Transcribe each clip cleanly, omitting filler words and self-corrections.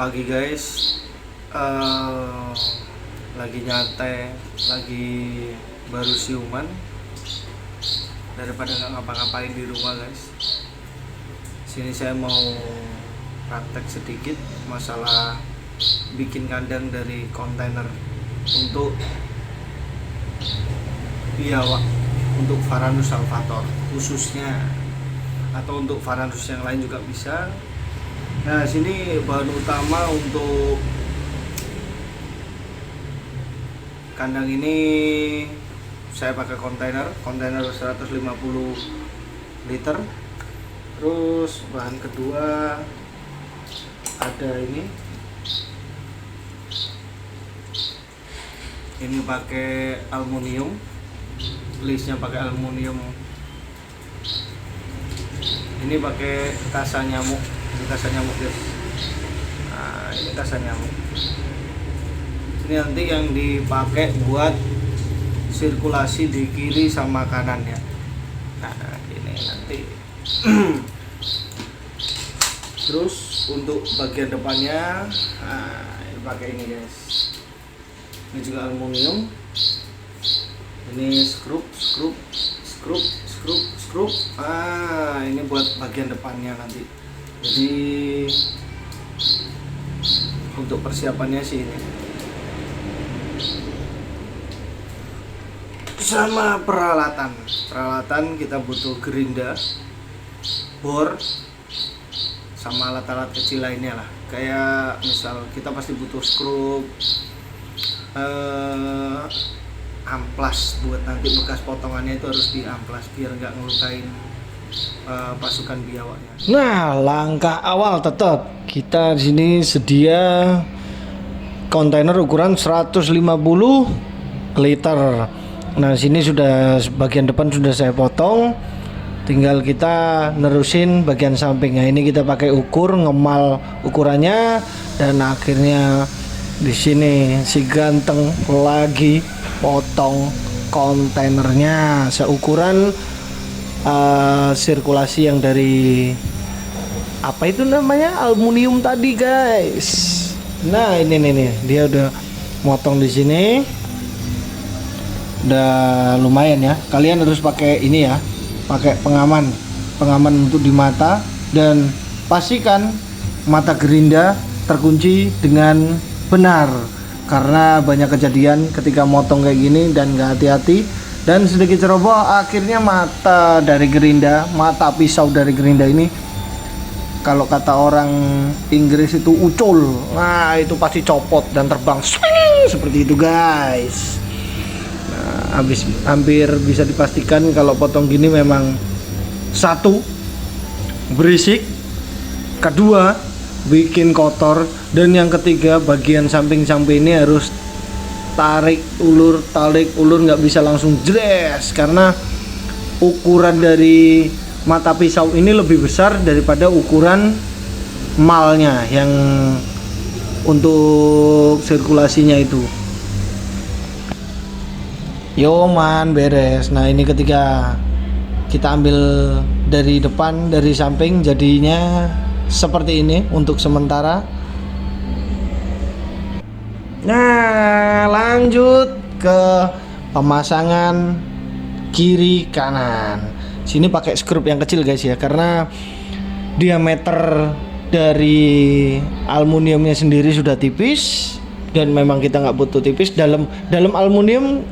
pagi guys. Lagi nyantai, lagi baru siuman, daripada nggak ngapa-ngapain di rumah guys. Sini saya mau praktek sedikit masalah bikin kandang dari kontainer untuk biawak, untuk Varanus salvator khususnya, atau untuk Varanus yang lain juga bisa. Nah, sini bahan utama untuk kandang ini saya pakai kontainer 150 liter. Terus bahan kedua ada ini pakai aluminium, listnya pakai aluminium. Ini pakai kasa nyamuk, ini kasa nyamuk guys. Nah, ini kasa nyamuk. Ini nanti yang dipakai buat sirkulasi di kiri sama kanan ya. Nah, ini nanti. Terus untuk bagian depannya, nah, ini pakai ini guys. Ini juga aluminium. Ini skrup. Ah, ini buat bagian depannya nanti. Jadi untuk persiapannya sih ini. Sama peralatan kita butuh gerinda, bor, sama alat-alat kecil lainnya lah. Kayak misal kita pasti butuh skrup, amplas buat nanti bekas potongannya itu harus diamplas biar nggak ngelukain pasukan biawaknya. Nah, langkah awal tetap kita di sini sedia kontainer ukuran 150 liter. Nah, sini sudah bagian depan sudah saya potong. Tinggal kita nerusin bagian samping. Nah, ini kita pakai ukur, ngemal ukurannya, dan akhirnya di sini si ganteng lagi potong kontainernya seukuran sirkulasi yang dari apa itu namanya, aluminium tadi guys. Nah, ini nih dia udah motong di sini. Udah lumayan ya. Kalian harus pakai ini ya, pakai pengaman untuk di mata, dan pastikan mata gerinda terkunci dengan benar, karena banyak kejadian ketika motong kayak gini dan nggak hati-hati dan sedikit ceroboh, akhirnya mata pisau dari gerinda ini, kalau kata orang Inggris itu ucul. Nah, itu pasti copot dan terbang swing, seperti itu guys. Hampir bisa dipastikan kalau potong gini memang, satu, berisik, kedua, bikin kotor, dan yang ketiga bagian samping-samping ini harus tarik ulur nggak bisa langsung jres, karena ukuran dari mata pisau ini lebih besar daripada ukuran malnya yang untuk sirkulasinya itu. Yo man, beres. Nah, ini ketika kita ambil dari depan, dari samping, jadinya seperti ini untuk sementara. Nah, lanjut ke pemasangan kiri kanan. Sini pakai skrup yang kecil guys ya, karena diameter dari aluminiumnya sendiri sudah tipis. Dan memang kita nggak butuh tipis. Dalam aluminium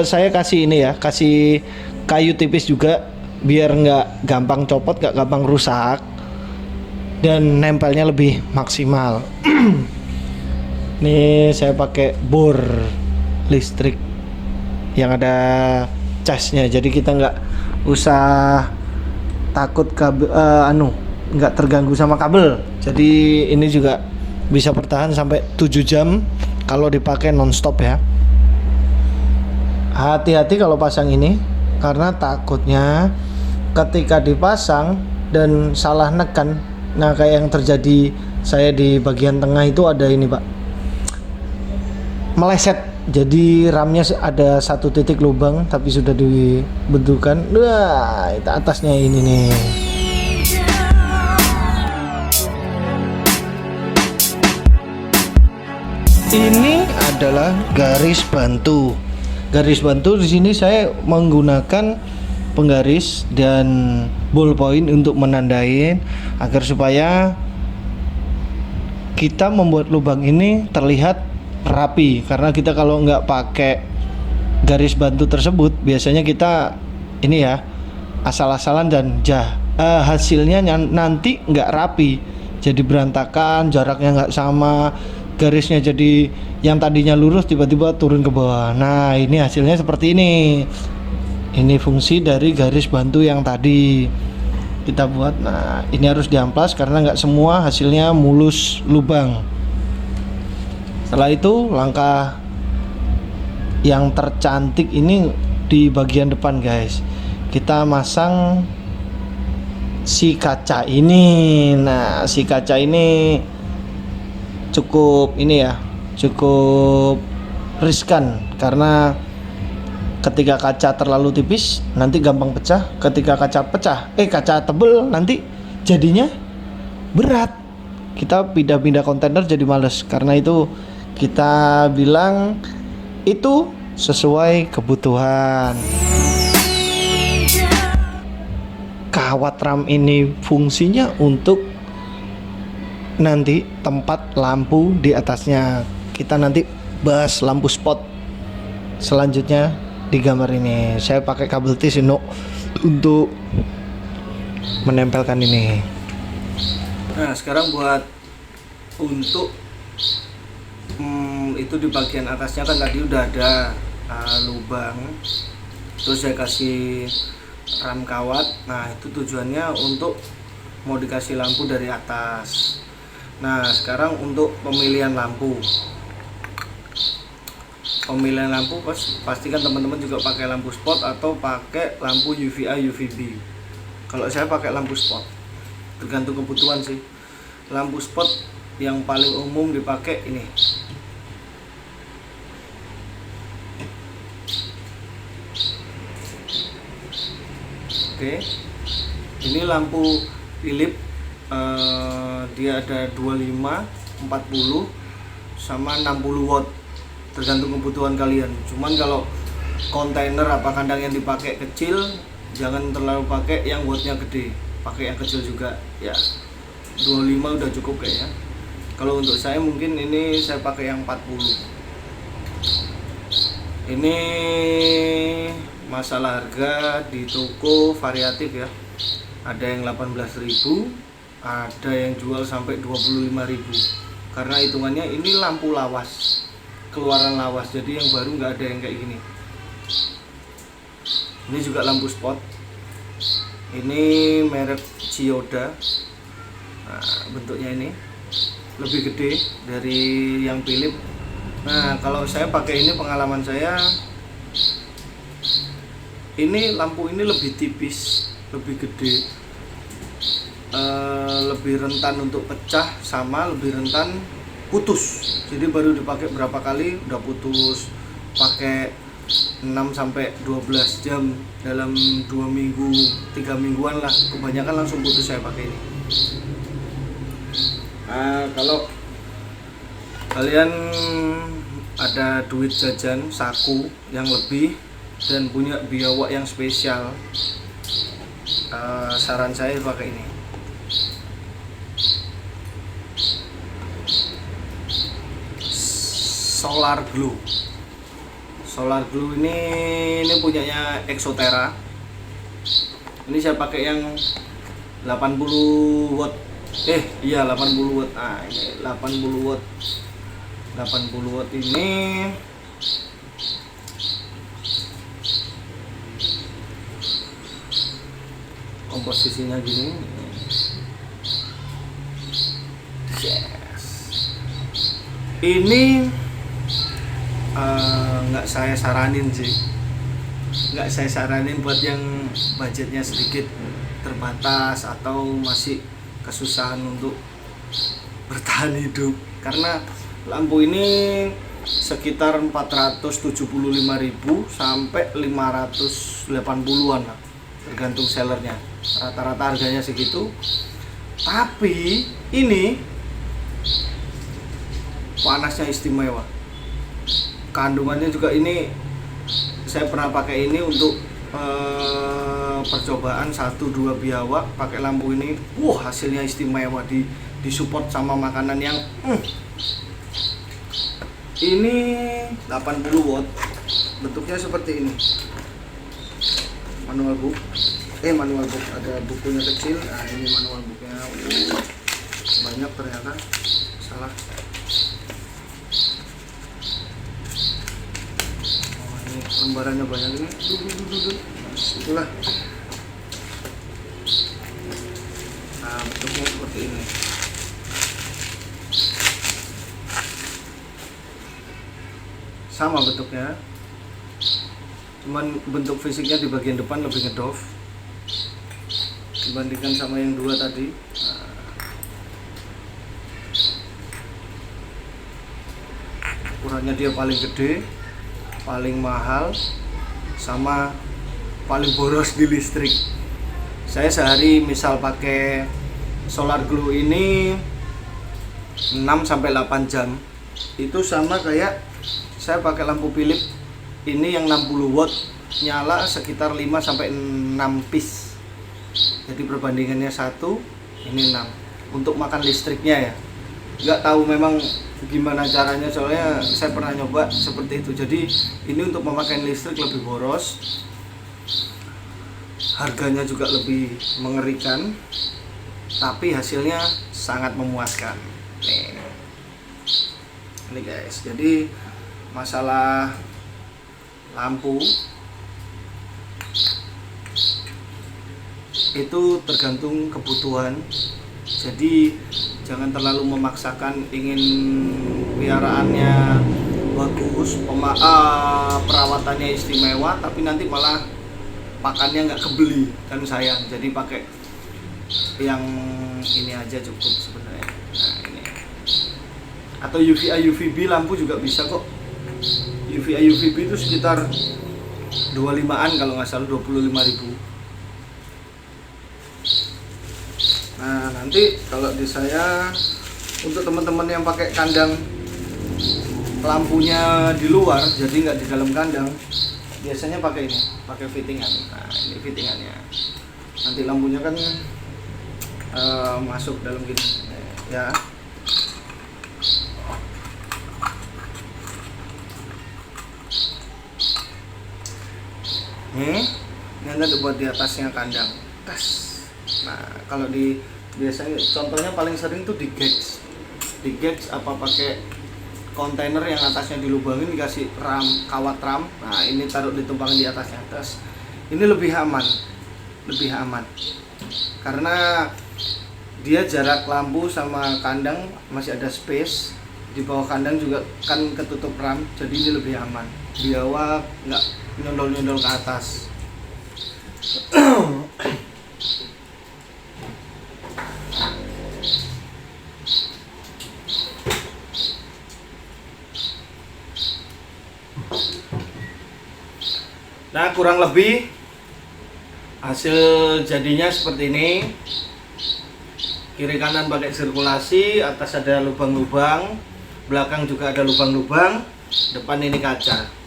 saya kasih ini ya, kasih kayu tipis juga biar nggak gampang copot, nggak gampang rusak, dan nempelnya lebih maksimal. Nih saya pakai bor listrik yang ada casnya, jadi kita nggak usah takut kabel, nggak terganggu sama kabel. Jadi ini juga bisa bertahan sampai 7 jam kalau dipakai nonstop ya. Hati-hati kalau pasang ini, karena takutnya ketika dipasang dan salah nekan, nah kayak yang terjadi saya di bagian tengah itu ada ini pak, meleset. Jadi ramnya ada satu titik lubang tapi sudah dibentukkan. Wah, itu atasnya ini nih. Ini adalah garis bantu. Garis bantu di sini saya menggunakan penggaris dan ballpoint untuk menandai agar supaya kita membuat lubang ini terlihat rapi. Karena kita kalau nggak pakai garis bantu tersebut, biasanya kita ini ya asal-asalan dan hasilnya nanti nggak rapi, jadi berantakan, jaraknya nggak sama, garisnya jadi yang tadinya lurus tiba-tiba turun ke bawah. Nah ini hasilnya seperti ini. Ini fungsi dari garis bantu yang tadi kita buat. Nah ini harus diamplas karena nggak semua hasilnya mulus lubang. Setelah itu langkah yang tercantik ini di bagian depan guys, kita masang si kaca ini. Nah si kaca ini cukup ini ya, cukup riskan karena ketika kaca terlalu tipis nanti gampang pecah, ketika kaca tebel nanti jadinya berat, kita pindah-pindah kontainer jadi males. Karena itu kita bilang itu sesuai kebutuhan. Kawat ram ini fungsinya untuk nanti tempat lampu di atasnya. Kita nanti bahas lampu spot selanjutnya di gambar ini. Saya pakai kabel T-Sino untuk menempelkan ini. Nah sekarang buat untuk itu di bagian atasnya kan tadi udah ada lubang, terus saya kasih ram kawat. Nah itu tujuannya untuk mau dikasih lampu dari atas. Nah sekarang untuk pemilihan lampu pastikan teman-teman juga pakai lampu spot atau pakai lampu UVA UVB. Kalau saya pakai lampu spot, tergantung kebutuhan sih. Lampu spot yang paling umum dipakai ini. Oke, ini lampu Philips, dia ada 25, 40 sama 60 watt, tergantung kebutuhan kalian. Cuman kalau kontainer apa kandang yang dipakai kecil, jangan terlalu pakai yang wattnya gede, pakai yang kecil juga ya. 25 udah cukup kayaknya. Kalau untuk saya mungkin ini saya pakai yang 40. Ini masalah harga di toko variatif ya, ada yang 18.000, ada yang jual sampai 25.000. Karena hitungannya ini lampu lawas, keluaran lawas, jadi yang baru nggak ada yang kayak gini. Ini juga lampu spot, ini merek Chiyoda. Nah, bentuknya ini lebih gede dari yang Philips. Nah kalau saya pakai ini, pengalaman saya ini lampu ini lebih tipis, lebih gede, lebih rentan untuk pecah, sama lebih rentan putus. Jadi baru dipakai berapa kali udah putus. Pakai 6 sampai 12 jam dalam 2 minggu, 3 mingguan lah, kebanyakan langsung putus saya pakai ini. Kalau kalian ada duit jajan saku yang lebih dan punya biawak yang spesial, saran saya pakai ini. Solar Glue. Solar Glue ini punyanya Exotera. Ini saya pakai yang 80 watt. Iya 80 watt. Nah, ini 80 watt. 80 watt ini komposisinya gini. Yes. Ini nggak saya saranin sih, nggak saya saranin buat yang budgetnya sedikit terbatas atau masih kesusahan untuk bertahan hidup, karena lampu ini sekitar 475.000 sampai 580-an lah, tergantung sellernya. Rata-rata harganya segitu. Tapi ini panasnya istimewa. Kandungannya juga ini saya pernah pakai ini untuk percobaan 1-2 biawak pakai lampu ini. Hasilnya istimewa, disupport sama makanan yang ini 80 watt. Bentuknya seperti ini. Manual book ada bukunya kecil. Nah, ini manual booknya. Banyak ternyata. Salah. Ini lembarannya banyak ini. Itulah. Nah, bentuknya seperti ini. Sama bentuknya, cuman bentuk fisiknya di bagian depan lebih ngedof dibandingkan sama yang 2 tadi. Ukurannya dia paling gede, paling mahal, sama paling boros di listrik. Saya sehari misal pakai solar glow ini 6-8 jam, itu sama kayak saya pakai lampu Philips ini yang 60 watt, nyala sekitar 5-6 piece. Jadi perbandingannya 1, ini 6. Untuk makan listriknya ya, nggak tahu memang gimana caranya, soalnya saya pernah nyoba seperti itu. Jadi ini untuk memakai listrik lebih boros, harganya juga lebih mengerikan, tapi hasilnya sangat memuaskan. Ini guys, jadi masalah lampu itu tergantung kebutuhan. Jadi jangan terlalu memaksakan ingin piaraannya bagus, perawatannya istimewa, tapi nanti malah pakannya nggak kebeli, kan sayang. Jadi pakai yang ini aja cukup sebenarnya. Nah, ini atau UVA UVB lampu juga bisa kok. UVA UVB itu sekitar 25-an kalau nggak salah, 25.000. Nah, nanti kalau di saya untuk teman-teman yang pakai kandang lampunya di luar, jadi nggak di dalam kandang, biasanya pakai ini, pakai fittingan. Nah, ini fittingannya. Nanti lampunya kan masuk dalam gini, ya. Ini ada buat di atasnya kandang. Tas. Nah, kalau di biasanya contohnya paling sering tuh di gags apa pakai kontainer yang atasnya dilubangin, dikasih kawat ram. Nah, ini taruh ditumpang di atasnya. Tas. Ini lebih aman. Karena dia jarak lampu sama kandang masih ada space. Di bawah kandang juga kan ketutup ram, jadi ini lebih aman. Biawak nggak nyondol-nyondol ke atas. Nah, kurang lebih hasil jadinya seperti ini. Kiri kanan pakai sirkulasi, atas ada lubang-lubang, belakang juga ada lubang-lubang, depan ini kaca.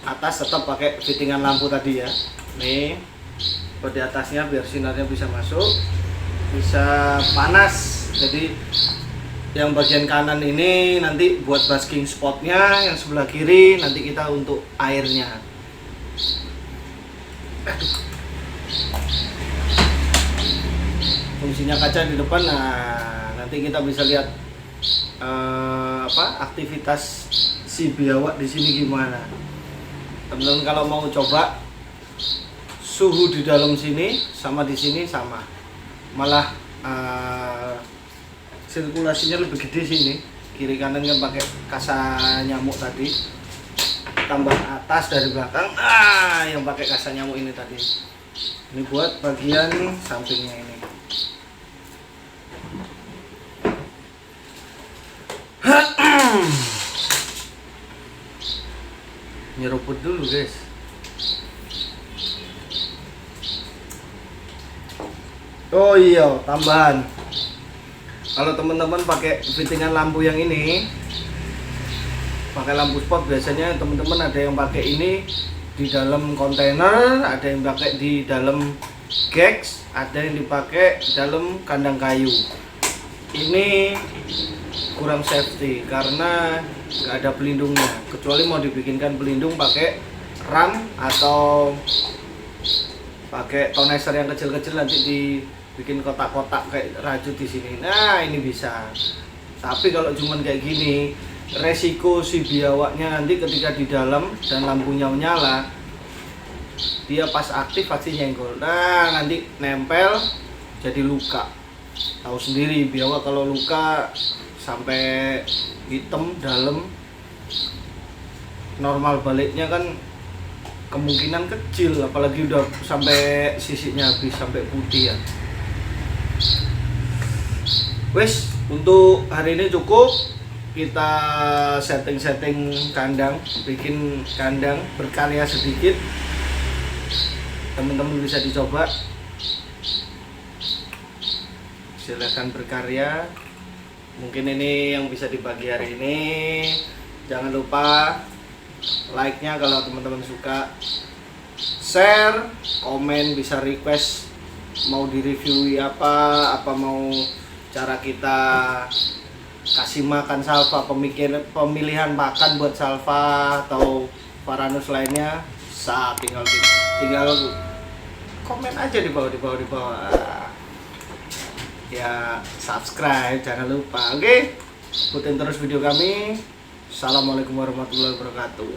Atas tetap pakai fittingan lampu tadi ya. Nih, buat di atasnya biar sinarnya bisa masuk, bisa panas. Jadi yang bagian kanan ini nanti buat basking spotnya, yang sebelah kiri nanti kita untuk airnya. Fungsinya kaca di depan. Nah, nanti kita bisa lihat aktivitas si biawak di sini gimana. Teman-teman kalau mau coba, suhu di dalam sini sama di sini sama, malah sirkulasinya lebih gede sini. Kiri kanan kan pakai kasa nyamuk tadi, tambah atas dari belakang yang pakai kasa nyamuk ini tadi. Ini buat bagian sampingnya ini. Nyeruput dulu guys. Oh iya, tambahan kalau teman-teman pakai fittingan lampu yang ini, pakai lampu spot, biasanya teman-teman ada yang pakai ini di dalam kontainer, ada yang pakai di dalam gex, ada yang dipakai di dalam kandang kayu. Ini kurang safety karena nggak ada pelindungnya, kecuali mau dibikinkan pelindung pakai ram atau pakai toneser yang kecil-kecil, nanti dibikin kotak-kotak kayak rajut di sini. Nah, ini bisa. Tapi kalau cuman kayak gini, resiko si biawaknya nanti ketika di dalam dan lampunya menyala, dia pas aktif pasti nyenggol. Nah, nanti nempel jadi luka. Tahu sendiri biawak kalau luka sampai hitam dalam, normal baliknya kan kemungkinan kecil, apalagi udah sampai sisiknya habis sampai putih ya. Wes, untuk hari ini cukup. Kita setting kandang, bikin kandang berkarya sedikit. Teman-teman bisa dicoba. Silakan berkarya. Mungkin ini yang bisa dibagi hari ini. Jangan lupa like-nya kalau teman-teman suka, share, komen, bisa request mau direview apa mau cara kita kasih makan salva, pemilihan pakan buat salva atau varanus lainnya, tinggal komen aja di bawah. Ya, subscribe jangan lupa. Oke, ikutin terus video kami. Assalamualaikum warahmatullahi wabarakatuh.